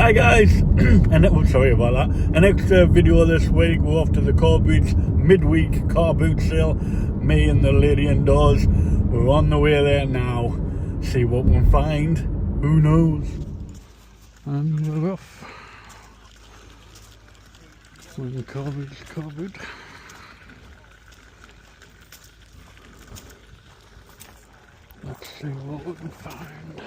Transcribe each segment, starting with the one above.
Hi guys, and sorry about that. An extra video this week. We're off to the Carboots midweek car boot sale. Me and the lady indoors. We're on the way there now. See what we'll find. Who knows? And we're off. We're the car boot. Let's see what we can find.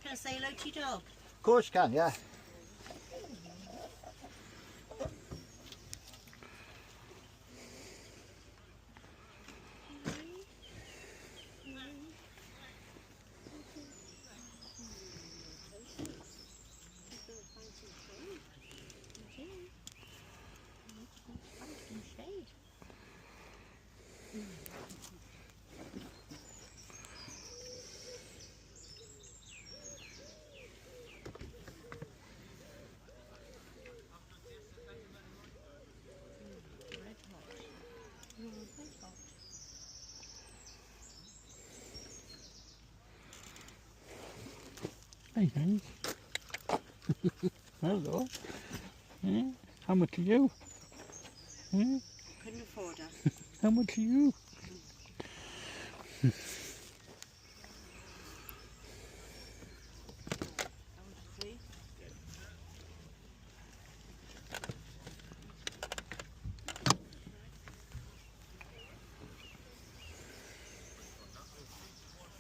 Can I say hello to your dog? Of course you can, yeah. Hey guys. Hello. How much are you? Couldn't afford her. How much are you?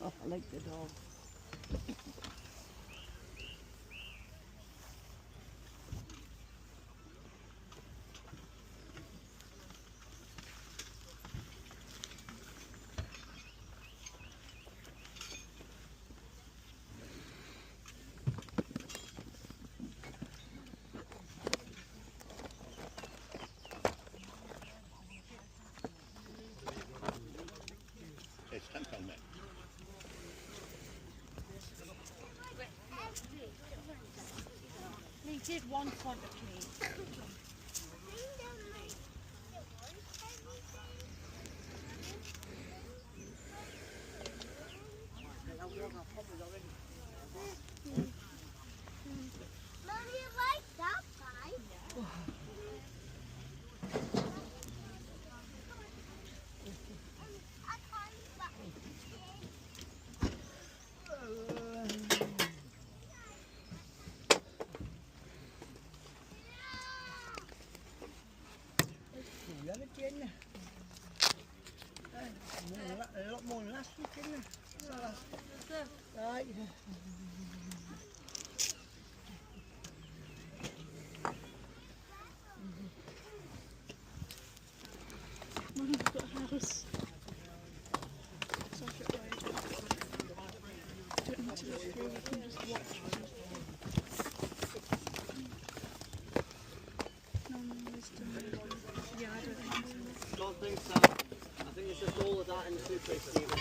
Oh, I like the dog. It's £10 net. We did one product, please. Mommy, you like that guy? A lot more than last week, isn't it? Right. Mum's got a house. Such a way. Don't need to look through, we can just watch. Yeah, I don't think so. Don't think so. I think it's just all of that in the suitcase, Stephen.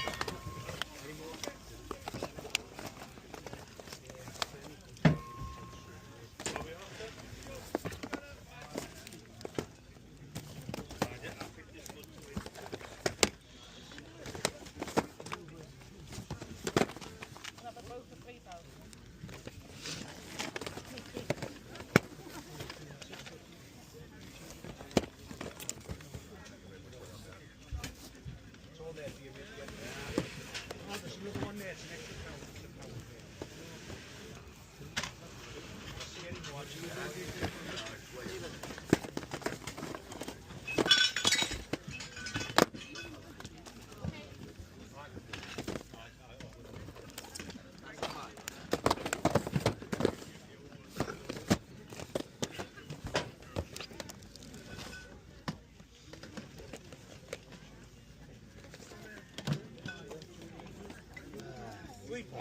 sleeping?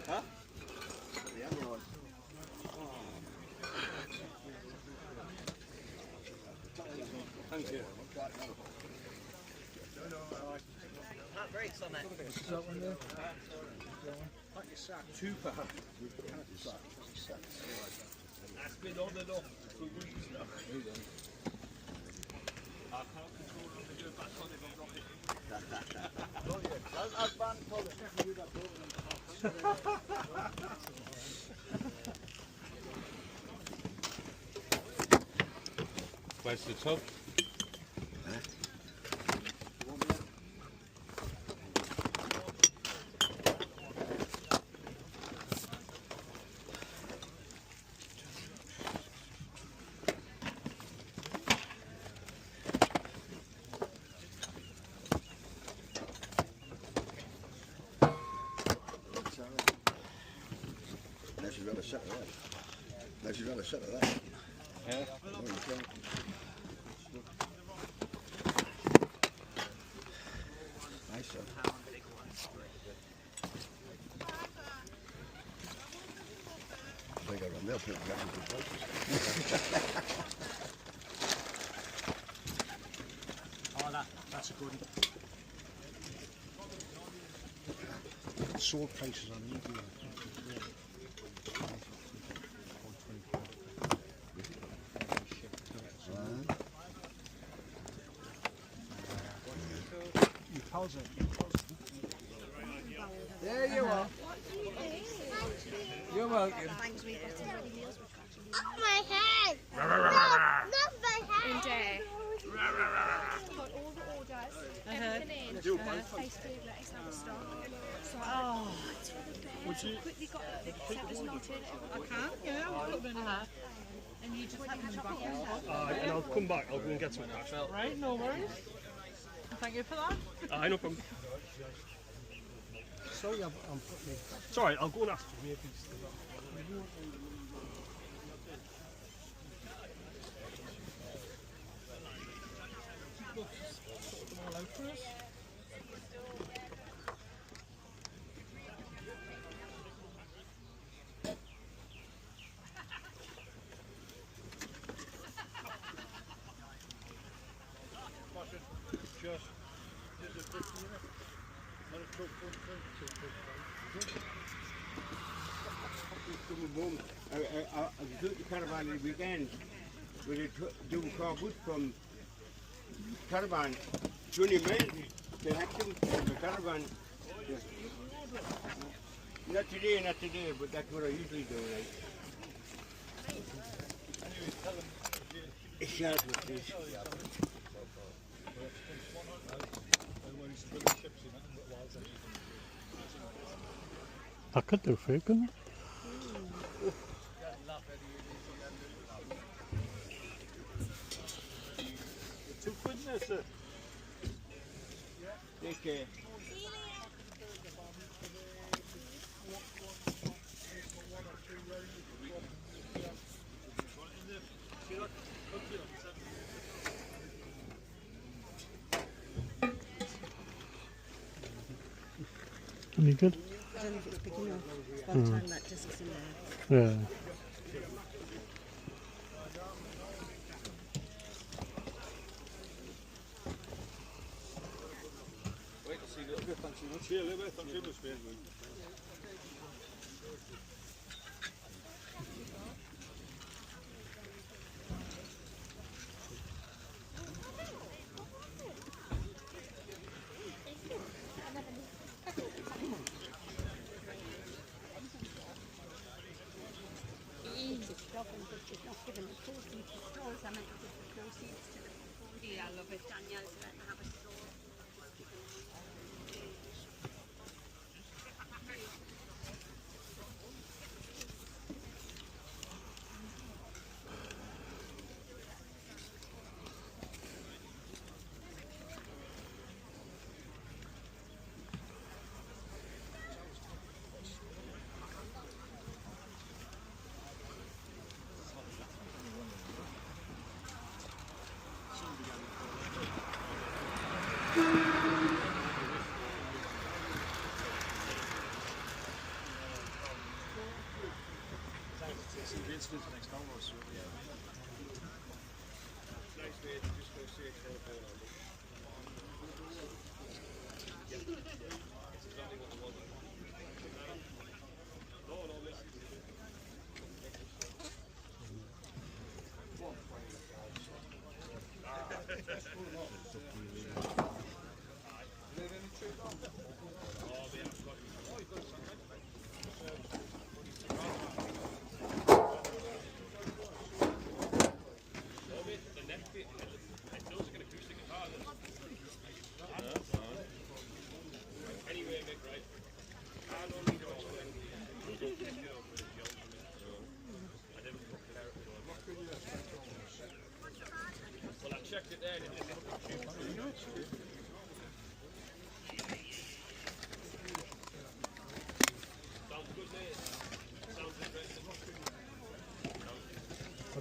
Huh? The other one. Thank you. That breaks on it. Two perhaps. That's been on and off for weeks now. I can't control them to go back on if I'm not hitting. As Van told us, you got Where's the tub? Now she's rather set of that. Now she's rather set of that. Yeah. Oh, you can't. Nice, sir. They got on there, put it back into places. Oh, that's a good one. Sword places on India. You pause it. There you are. You're welcome. Thanks, we got some ready meals. Oh, my head! No, not my head! In day. Got all the orders, everything in. Face food, lettuce, and stock. So, it's for the bear. Would you? Quickly got the settlers knotted. I can, yeah, I'll put them in there. And you just have to chop it in. And I'll come back. I'll go and get some cash. Right, no worries. Thank you for that. No problem. Sorry, I'm putting it. It's alright, I'll go and ask him if he's still got. I was at the caravan at the weekend. We were doing carboot from caravan 20 miles to Action from the caravan. Yeah. Not today, but that's what I usually do. Right? It's short with this. Dat could do for you, couldn't it? £2 sir. Take care. Any good? I don't know if it's big enough. By the time that disc's in there. Yeah. Wait to see a little bit, thanks very much. Yeah, a little bit, thanks very much. I love it. Danielle's letting have a straw.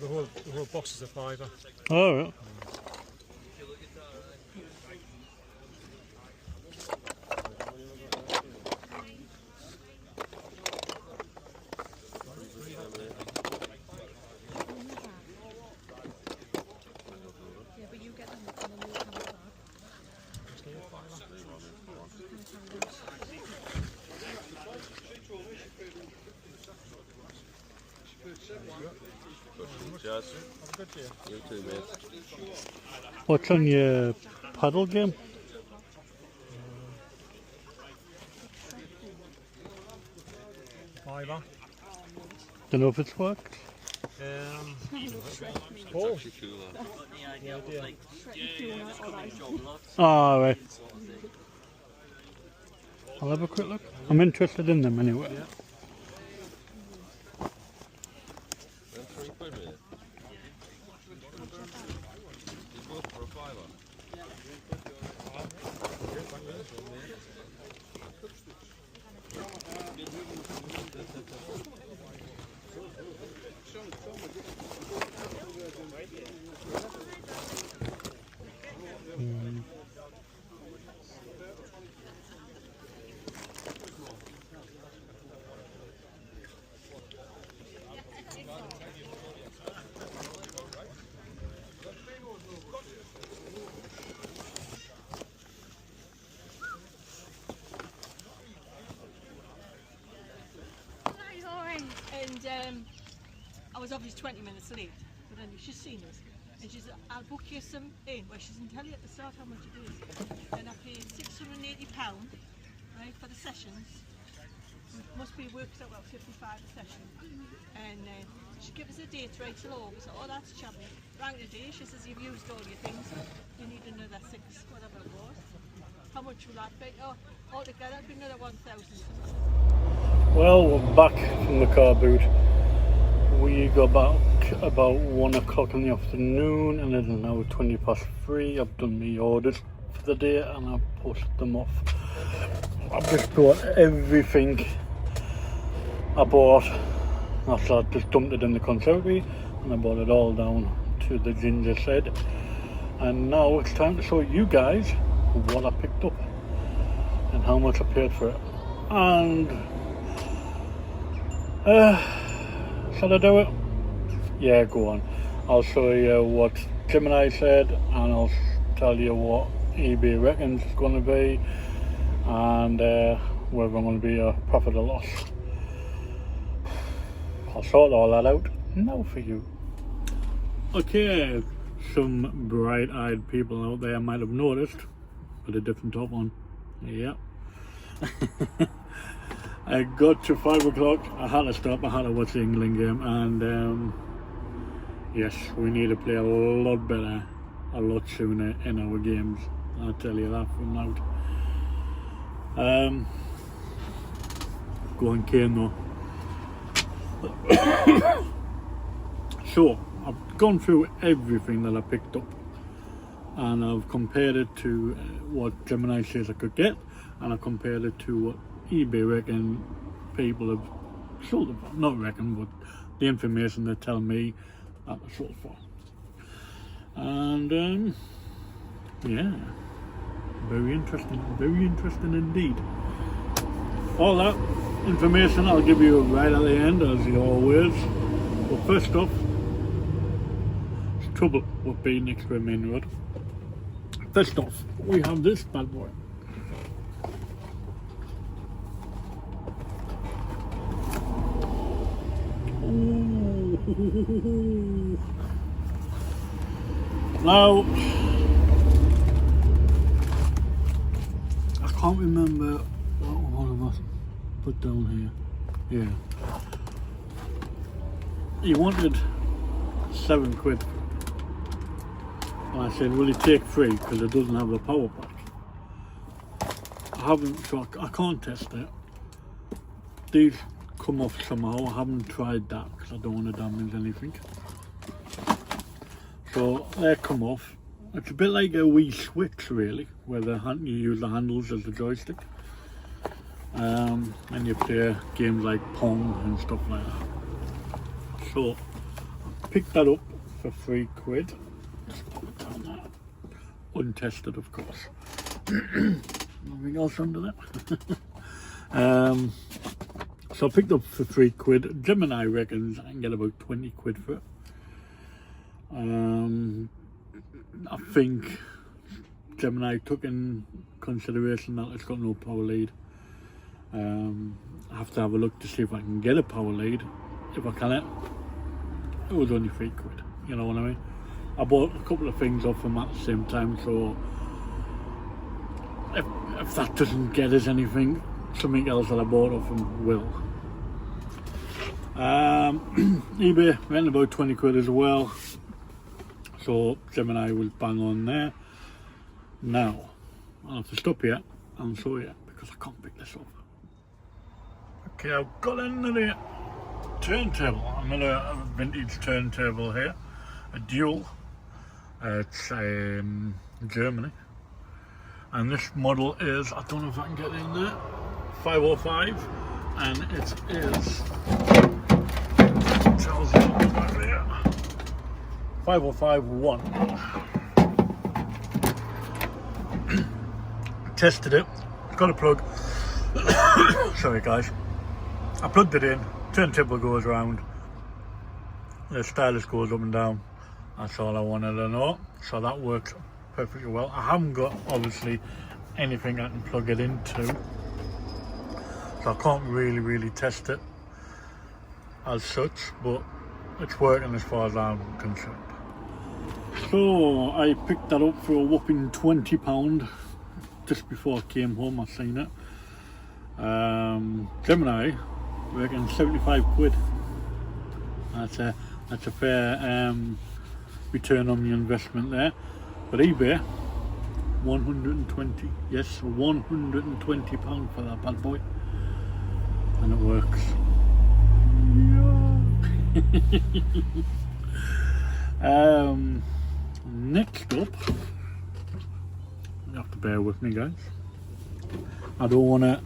Well, the whole box is a £5. Oh, yeah. Yeah, but you get them and then you come back. Cheers. You too, mate. What's on your paddle game? £5. Don't know if it's worked. Oh, Actually cooler. Ah, right. I'll have a quick look. I'm interested in them anyway. yeah. £3, mate. You both for a £5. And I was obviously 20 minutes late, but then she's seen us. And she said, I'll book you some in. Well, she doesn't tell you at the start how much it is. And I paid £680, right, for the sessions. It must be worked out about 55 a session. And she gave us a date right till August. Oh, that's chubby. Rang today, she says, you've used all your things. You need another 6, whatever it was. How much will that be? Oh, altogether it'll be another 1,000. Well, we're back from the car boot. We got back about 1 o'clock in the afternoon and it is now 3:20. I've done my orders for the day and I've posted them off. I've just bought everything I bought. After I just dumped it in the conservatory and I brought it all down to the ginger shed. And now it's time to show you guys what I picked up and how much I paid for it. And shall I do it? Yeah, go on. I'll show you what Gemini said and I'll tell you what eBay reckons it's going to be and whether I'm going to be a profit or loss. I'll sort all that out now for you. Okay, some bright-eyed people out there might have noticed with a different top on. Yeah. I got to 5 o'clock, I had to stop, I had to watch the England game and yes, we need to play a lot better, a lot sooner in our games, I'll tell you that from now. Go on Kane though. So, I've gone through everything that I picked up and I've compared it to what Gemini says I could get and I've compared it to what eBay reckon people have sold it for. Not reckon, but the information they tell me that I sold for. And yeah, very interesting indeed. All that information I'll give you right at the end, as always. Well, first off, it's trouble with being next to a main road. First off, we have this bad boy. Ooh. Now, I can't remember what one of us put down here. Yeah. He wanted £7. And I said, will you take 3 because it doesn't have a power pack? I haven't, so I can't test it. These come off somehow. I haven't tried that because I don't want to damage anything. So they come off. It's a bit like a wee Switch really, where you use the handles as the joystick. And you play games like Pong and stuff like that. So I picked that up for £3. Just put it down there. Untested, of course. Nothing else under that. So I picked up for £3. Gemini reckons I can get about £20 for it. I think Gemini took in consideration that it's got no power lead. I have to have a look to see if I can get a power lead. If I can, it was only £3. You know what I mean? I bought a couple of things off them at the same time, so if that doesn't get us anything, something else that I bought off them will. eBay went about £20 as well, so Gemini will bang on there. Now I'll have to stop here and show you because I can't pick this up. Okay, I've got another turntable, another vintage turntable here, a dual. It's Germany, and this model is, I don't know if I can get in there, 505, and it is, tells you back there, 505-1. Tested it, got a plug. Sorry guys, I plugged it in, turntable goes around, the stylus goes up and down. That's all I wanted to know, so that works perfectly well. I haven't got obviously anything I can plug it into, so I can't really test it as such, but it's working as far as I'm concerned. So I picked that up for a whopping £20 just before I came home. I seen it. Gemini reckon £75. That's a fair return on the investment there. But eBay, 120, yes, £120 for that bad boy, and it works. Next up, you have to bear with me guys, I don't want to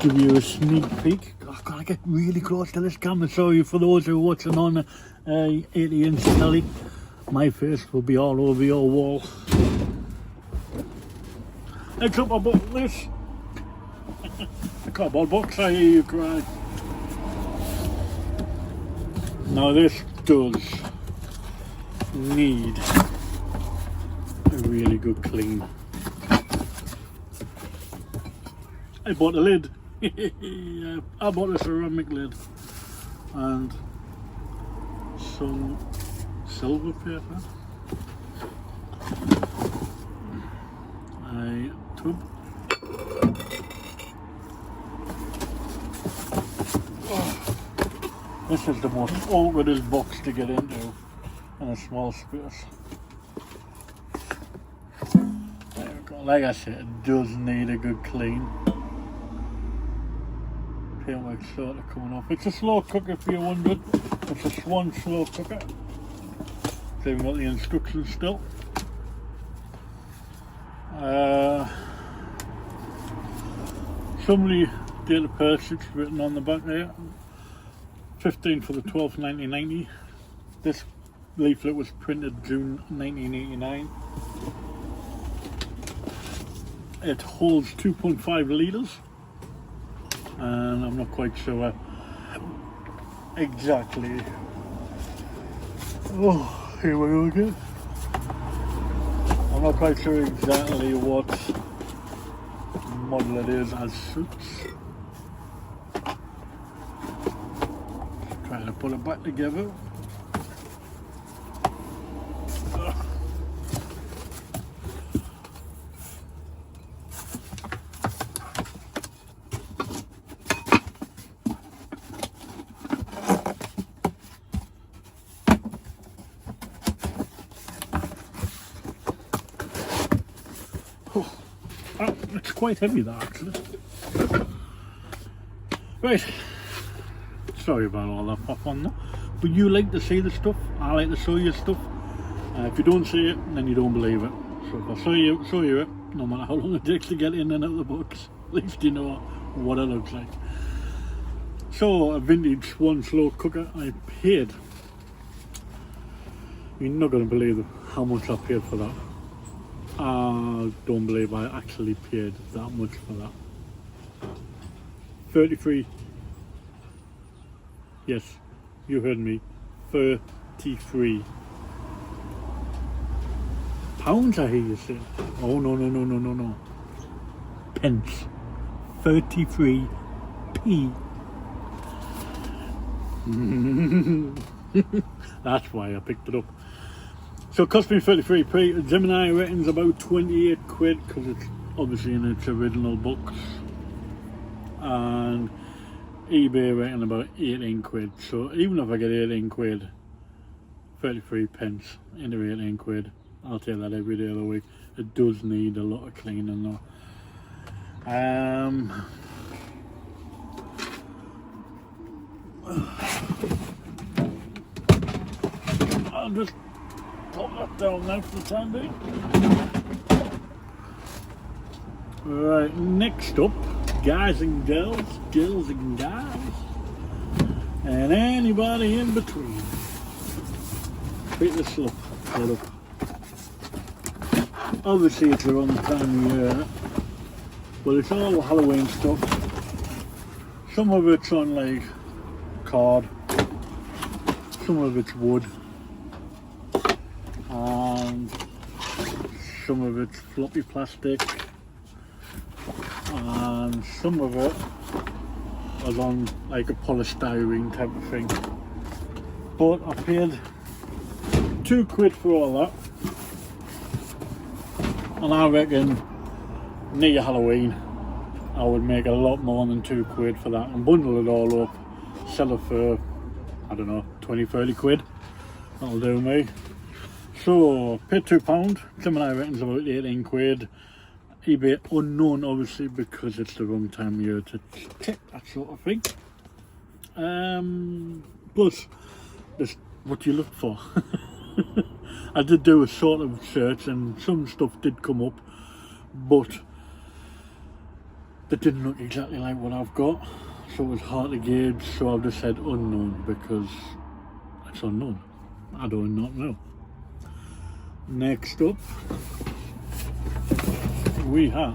give you a sneak peek. I've got to get really close to this camera. Sorry for those who are watching on 80-inch telly, my face will be all over your wall. Next up I bought this. A cardboard box, I hear you cry. Now this does need a really good clean. I bought a lid. Yeah, I bought a ceramic lid and some silver paper, a tub, this is the most awkwardest box to get into in a small space. There we go. Like I said, it does need a good clean. Paintwork sort of coming off. It's a slow cooker if you're wondering. It's a Swan slow cooker. So you've got the instructions still. Summary date of purchase written on the back there. 15th for the 12th 1990. This leaflet was printed June 1989. It holds 2.5 litres. And I'm not quite sure Exactly. Oh, here we go again. I'm not quite sure exactly what model it is as such. Trying to put it back together. It's quite heavy, that actually. Right. Sorry about all that pop on there. But you like to see the stuff, I like to show you stuff. If you don't see it, then you don't believe it. So if I show you it, no matter how long it takes to get in and out of the box, at least you know what it looks like. So, a vintage one slow cooker I paid. You're not going to believe how much I paid for that. I don't believe I actually paid that much for that. 33. Yes, you heard me. 33 pounds, I hear you say. Oh no. Pence. 33p. That's why I picked it up. So it cost me 33p. Gemini reckons about 28 quid because it's obviously in its original box. And eBay reckon about 18 quid. So even if I get 18 quid, 33 pence into 18 quid, I'll take that every day of the week. It does need a lot of cleaning though. I'll just pop that down now for the time being. Right, next up, guys and girls, girls and guys, and anybody in between. Pick this up, hold up. Obviously it's the wrong time of year, but it's all Halloween stuff. Some of it's on like card, some of it's wood, and some of it's floppy plastic, and some of it was on like a polystyrene type of thing. But I paid 2 quid for all that, and I reckon near Halloween I would make a lot more than 2 quid for that and bundle it all up, sell it for, I don't know, 20-30 quid. That'll do me. So paid £2, Gemini reckons about 18 quid. eBay unknown obviously because it's the wrong time of year to check that sort of thing. Plus that's what you look for. I did do a sort of search and some stuff did come up, but they didn't look exactly like what I've got, so it was hard to gauge. So I've just said unknown because it's unknown. I do not know. Next up, we have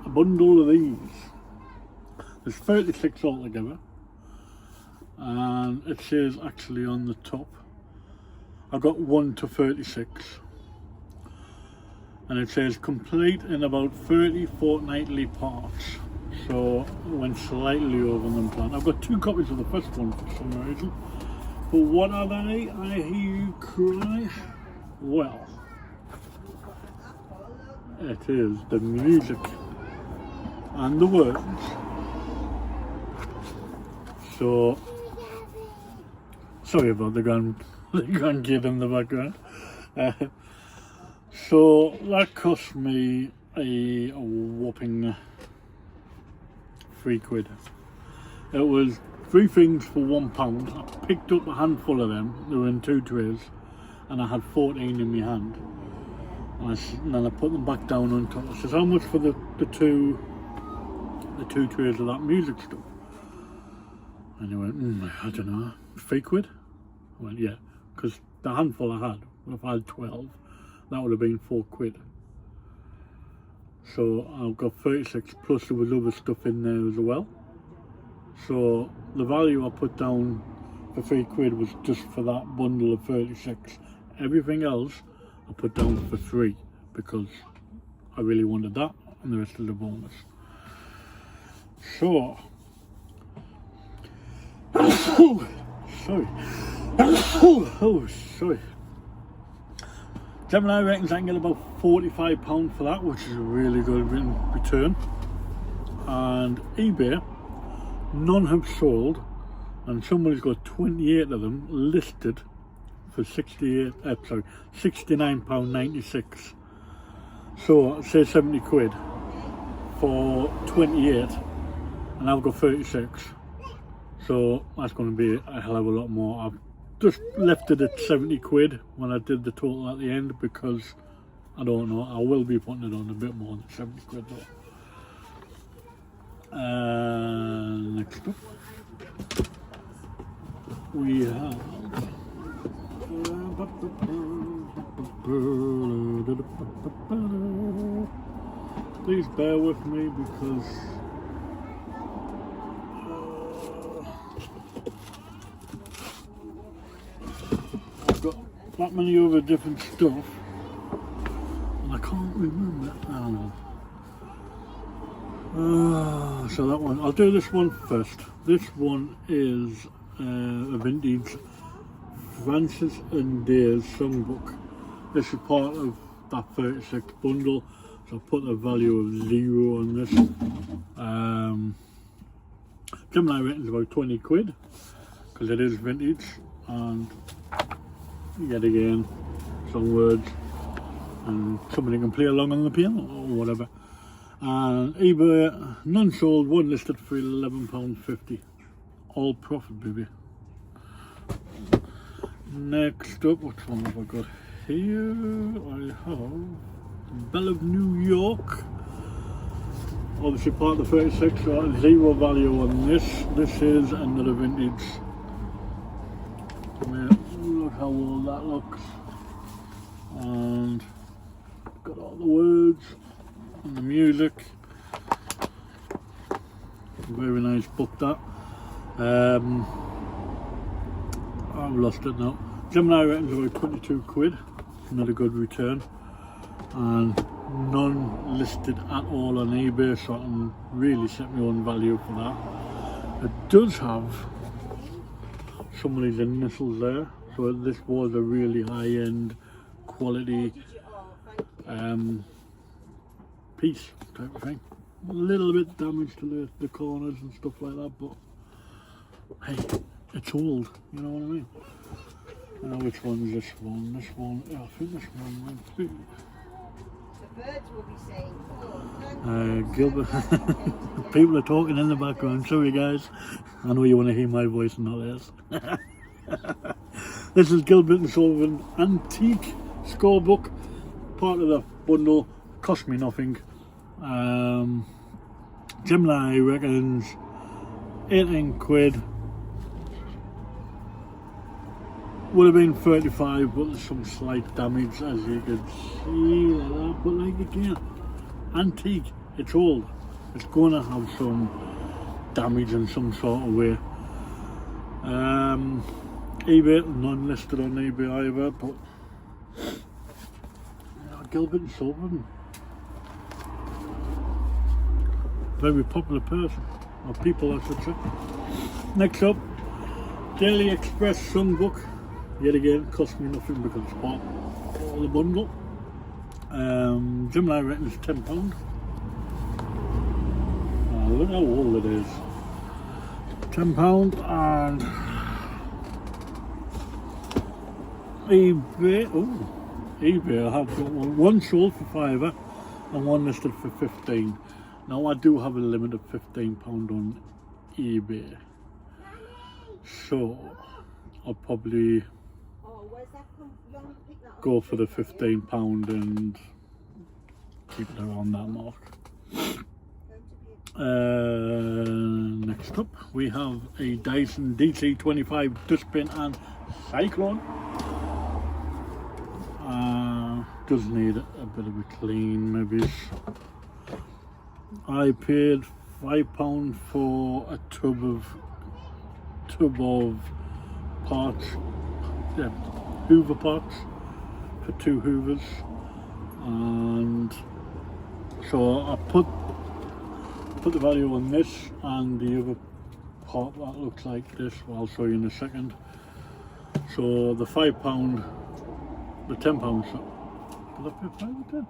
a bundle of these. There's 36 altogether, and it says actually on the top, I got 1 to 36, and it says complete in about 30 fortnightly parts. So it went slightly over than planned. I've got 2 copies of the first one for some reason. But what are they? I hear you cry. Well, it is the music and the words. So, sorry about the grandkid in the background. So that cost me a whopping 3 quid. It was 3 things for £1. I picked up a handful of them. They were in 2 trays, and I had 14 in my hand. And then I put them back down on top. I said, "How much for the two trays of that music stuff?" And he went, "I don't know, 3 quid." I went, "Yeah," because the handful I had, if I had 12, that would have been 4 quid. So I've got 36, plus there was other stuff in there as well. So the value I put down for £3 was just for that bundle of 36. Everything else I put down for 3 because I really wanted that and the rest of the bonus. So, sorry. Sorry. Gemini reckons I can get about £45 for that, which is a really good return. And eBay, none have sold, and somebody's got 28 of them listed for £69.96. So say £70 for 28, and I've got 36. So that's going to be a hell of a lot more. I've just left it at £70 when I did the total at the end because I don't know, I will be putting it on a bit more than £70 though. Next up we have please bear with me because I've got that many other different stuff and I can't remember. I don't know. So that one, I'll do this one first. This one is a vintage Francis and Dare's songbook. This is part of that 36 bundle, so I'll put a value of 0 on this. Gemini rating's about £20 because it is vintage, and yet again some words and somebody can play along on the piano or whatever. And eBay, none sold, one listed for £11.50. All profit, baby. Next up, what one have I got here? I have Belle of New York. Obviously part of the 36, so 0 value on this. This is another vintage. Look how old that looks. And got all the words and the music. Very nice book that. I've lost it now. Gemini reckons about £22. Another good return. And none listed at all on eBay, so I can really set my own value for that. It does have some of these initials there, so this was a really high-end quality piece type of thing. A little bit damaged to the corners and stuff like that, but hey, it's old, you know what I mean? I know which one's this one. This one, yeah, I think this one went through. The birds will be saying, Gilbert, people are talking in the background, sorry guys. I know you want to hear my voice and not theirs. This is Gilbert and Sullivan Antique Scorebook, part of the bundle, cost me nothing. Gemini reckons £18. Would have been 35, but there's some slight damage as you can see like that. But like again, antique, it's old. It's going to have some damage in some sort of way. eBay, none listed on eBay either, but Gilbert and Sullivan, very popular person, or people I should say. Next up, Daily Express Songbook. Yet again, cost me nothing because it's part of the bundle. Gemini reckons £10. Look how old it is. £10 and eBay. Oh, eBay. I have got one sold for £5 and one listed for £15. Now I do have a limit of £15 on eBay, so I'll probably go for the £15 and keep it around that mark. Next up we have a Dyson DC25 dustbin and cyclone. Does need a bit of a clean maybe. I paid £5 for a tub of parts, yeah, Hoover parts for 2 Hoovers. And so I put the value on this and the other part that looks like this. Well, I'll show you in a second. So the £5, the £10. Did I pay 5 or 10?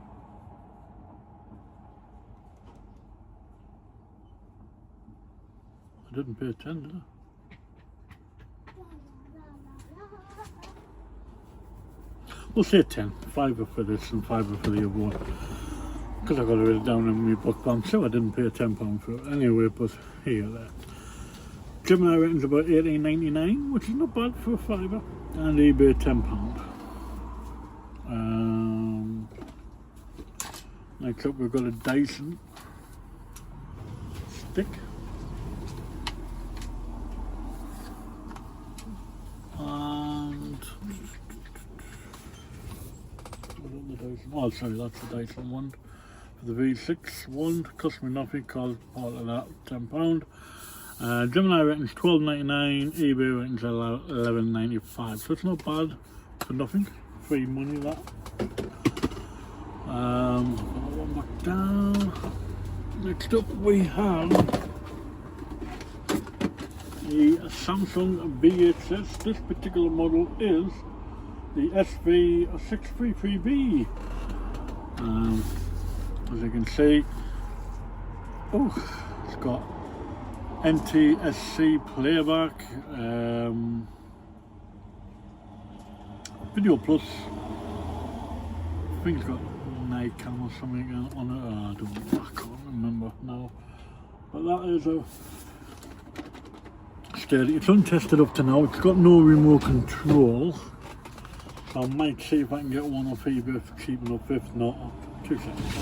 I didn't pay 10, did I? We'll say 10. £5 for this and £5 for the other one. Because I got it down in my book, but I'm sure I didn't pay £10 for it anyway, but here, there. Gemini rating's about $18.99, which is not bad for a £5, and eBay £10. Next up we've got a Dyson stick. And the Dyson, oh sorry, that's the Dyson one. For the V6 one, cost me nothing, because part of that £10. Gemini rating's $12.99, eBay rating's $11.95, so it's not bad for nothing, free money that. One back down. Next up we have the Samsung VHS. This particular model is the SV633B. As you can see, it's got NTSC playback, Video Plus. I think it's got Nikon or something on it. I can't remember now. But that is a sturdy. It's untested up to now. It's got no remote control. So I might see if I can get one off eBay for cheap enough. If not, 2 seconds.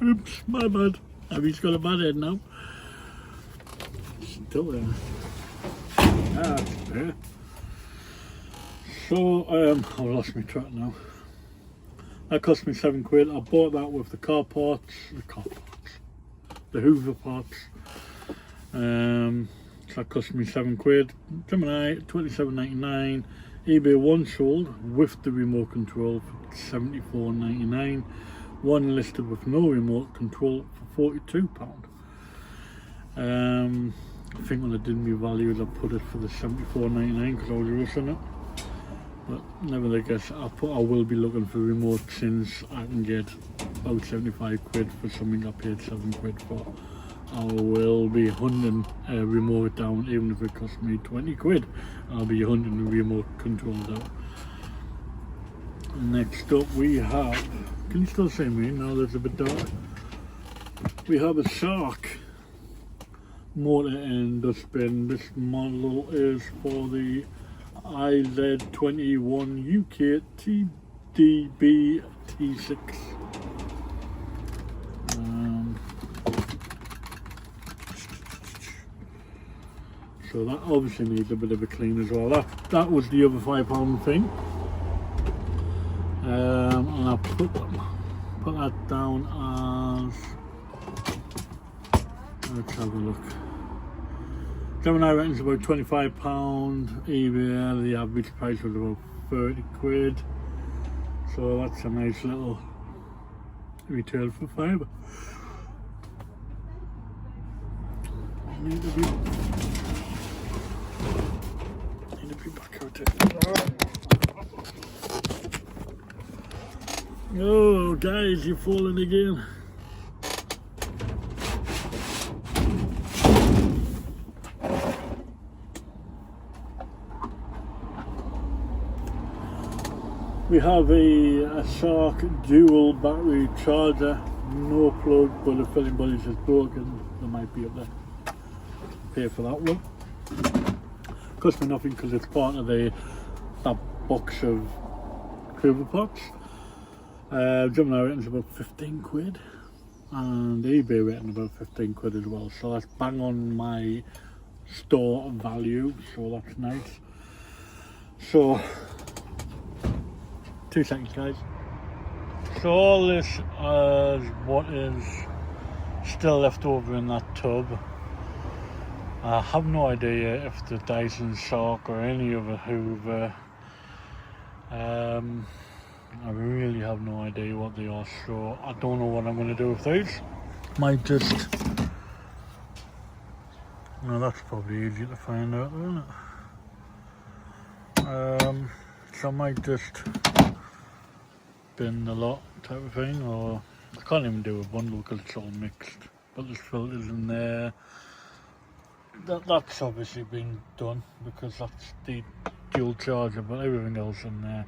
Oops, my bad. Abby's got a bad head now. Still there. There. So, I've lost my track now. That cost me £7. I bought that with the Hoover parts. So that cost me £7. Gemini, $27.99. eBay one sold with the remote control for $74.99. One listed with no remote control for £42. I think when I did my values I put it for the $74.99 because I was rushing it. But nevertheless, I will be looking for remote since I can get about £75 for something I paid £7 for. I will be hunting a remote down, even if it costs me £20. I'll be hunting the remote control down. Next up we have, can you still see me? Now there's a bit dark. We have a Shark motor and dustbin. This model is for the IZ21 UK TDB T6. So that obviously needs a bit of a clean as well. That was the other £5 thing. And I put that down as, let's have a look. Gemini rating's about £25, eBay the average price was about £30. So that's a nice little retail for £5. Need to be back out there. Oh guys, you're falling again. We have a Shark dual battery charger, no plug, but if anybody's just broken, they might be up there. Pay for that one. Cost me nothing because it's part of that box of Hoover pots. Gemini rating's about £15 and eBay rating about £15 as well. So that's bang on my store value. So that's nice. So 2 seconds guys. So all this is what is still left over in that tub. I have no idea if the Dyson Shark or any other Hoover. I really have no idea what they are, so I don't know what I'm going to do with these. Might just... No, that's probably easy to find out, isn't it? So I might just bin the lot type of thing, or I can't even do a bundle because it's all mixed. But there's filters in there. That's obviously been done because that's the dual charger, but everything else in there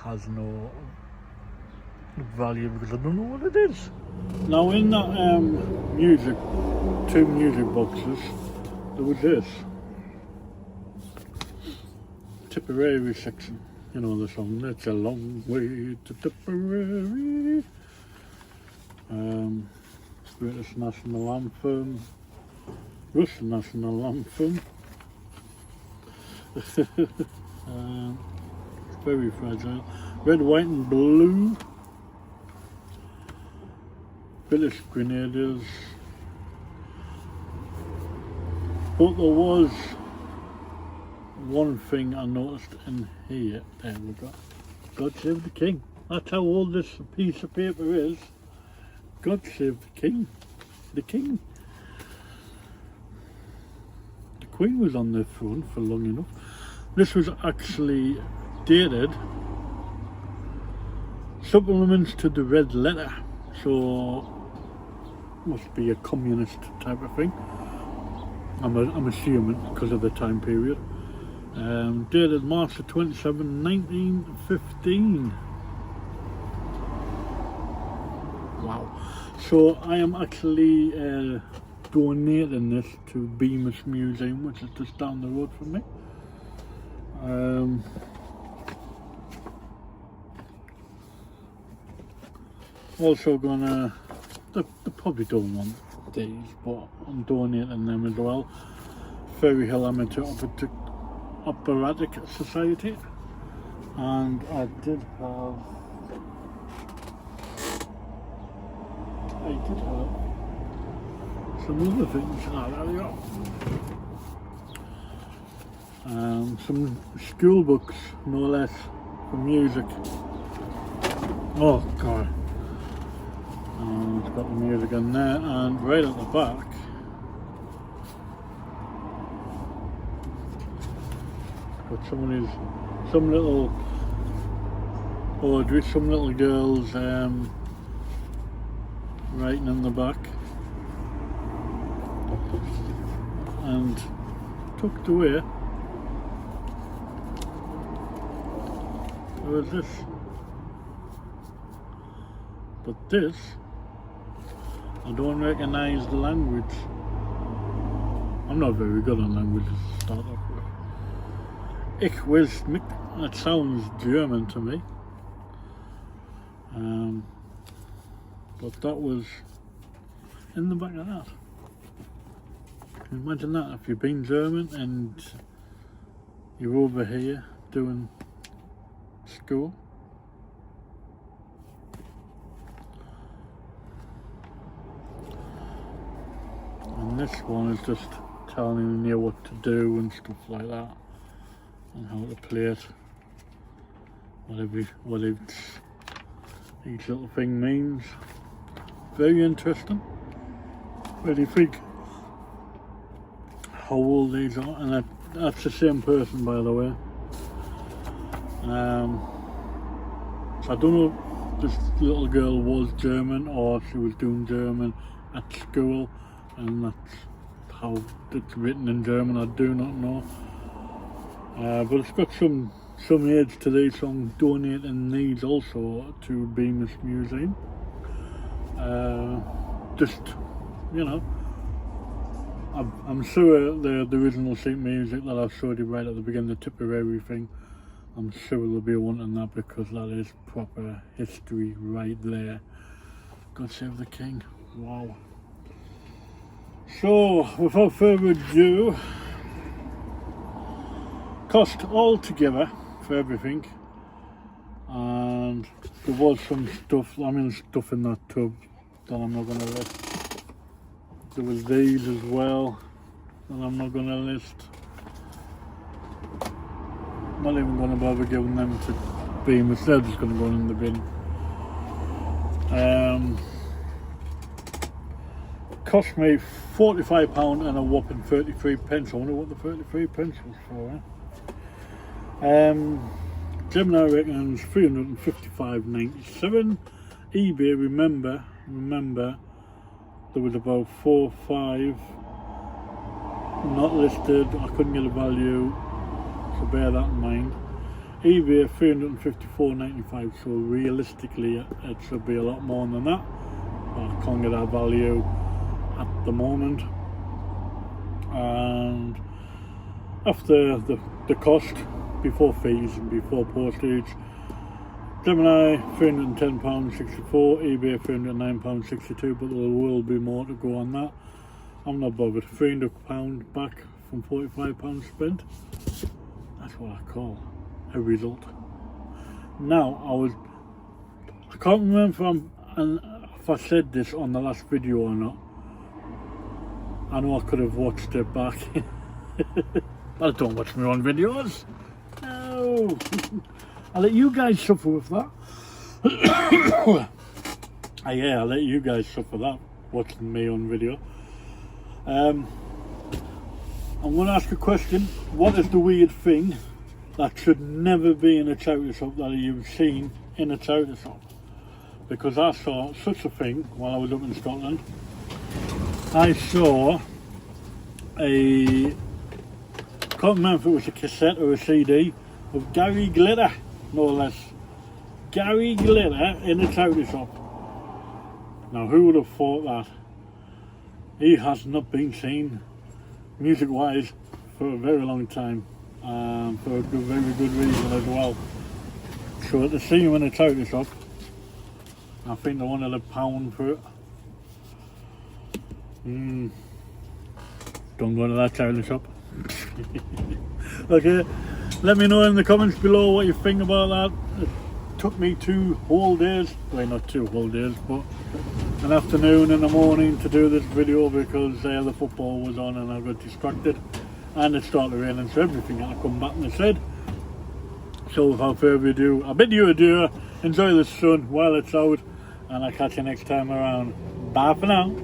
has no value because I don't know what it is. Now in that two music boxes, there was this Tipperary section. You know the song, it's a long way to Tipperary. British National Anthem, Russian National Anthem. Very fragile. Red, white and blue. British Grenadiers. But there was one thing I noticed in here. There we go. God save the King. That's how old this piece of paper is. God save the King. The King. The Queen was on the throne for long enough. This was actually dated supplements to the red letter, so must be a communist type of thing. I'm assuming because of the time period. Dated March 27, 1915. Wow. So I am actually donating this to Bemis Museum, which is just down the road from me. Also gonna, they probably don't want these, but I'm donating them as well. Ferry Hill Amateur Operatic Society, and I did have some other things. There we go. Some school books, no less, for music. Oh god. It's got the music in there, and right at the back got some little Audrey, some little girls writing in the back, and tucked away. What is this? But this, I don't recognise the language. I'm not very good on languages to start off with. Ich weiß nicht, that sounds German to me. But that was in the back of that. Imagine that, if you've been German and you're over here doing school. And this one is just telling you what to do and stuff like that, and how to play it, what each little thing means. Very interesting. Where do you think how old these are? And that's the same person, by the way. So I don't know if this little girl was German or she was doing German at school, and that's how it's written in German. I do not know. But it's got some age to these, so I'm donating these also to Bemis Museum. Just, you know, I'm sure the original sheet music that I showed you right at the beginning, the Tipperary thing, I'm sure they'll be wanting that because that is proper history right there. God save the King. Wow. So, without further ado, cost altogether for everything and there was some stuff, stuff in that tub that I'm not going to list. There was these as well that I'm not going to list. Not even going to bother giving them to Bemis, they're just going to go in the bin. Cost me £45 and a whopping 33 pence. I wonder what the 33 pence was for, Gemini reckons 355.97. eBay, remember there was about 4 or 5 not listed. I couldn't get a value, so bear that in mind. eBay 354.95, so realistically it should be a lot more than that, but I can't get that value at the moment. And after the cost, before fees and before postage, Gemini £310.64, eBay £309.62, but there will be more to go on that. I'm not bothered. £300 back from £45 spent. That's what I call a result. Now, I can't remember if I said this on the last video or not. I know I could have watched it back. But I don't watch my own videos. No. I'll let you guys suffer with that. Yeah, I'll let you guys suffer that, watching me on video. I'm going to ask a question. What is the weird thing that should never be in a charity shop that you've seen in a charity shop? Because I saw such a thing while I was up in Scotland. I saw I can't remember if it was a cassette or a CD of Gary Glitter, no less. Gary Glitter in a charity shop. Now, who would have thought that? He has not been seen music wise for a very long time, for a very good reason as well. So to see him in a charity shop, I think they wanted £1 for it. Don't go to that charity shop. Okay, let me know in the comments below what you think about that. It took me 2 whole days, well, not 2 whole days, but an afternoon and a morning to do this video because the football was on and I got distracted and it started raining, so everything had to come back in the shed. So without further ado, I bid you adieu, enjoy the sun while it's out, and I'll catch you next time around. Bye for now.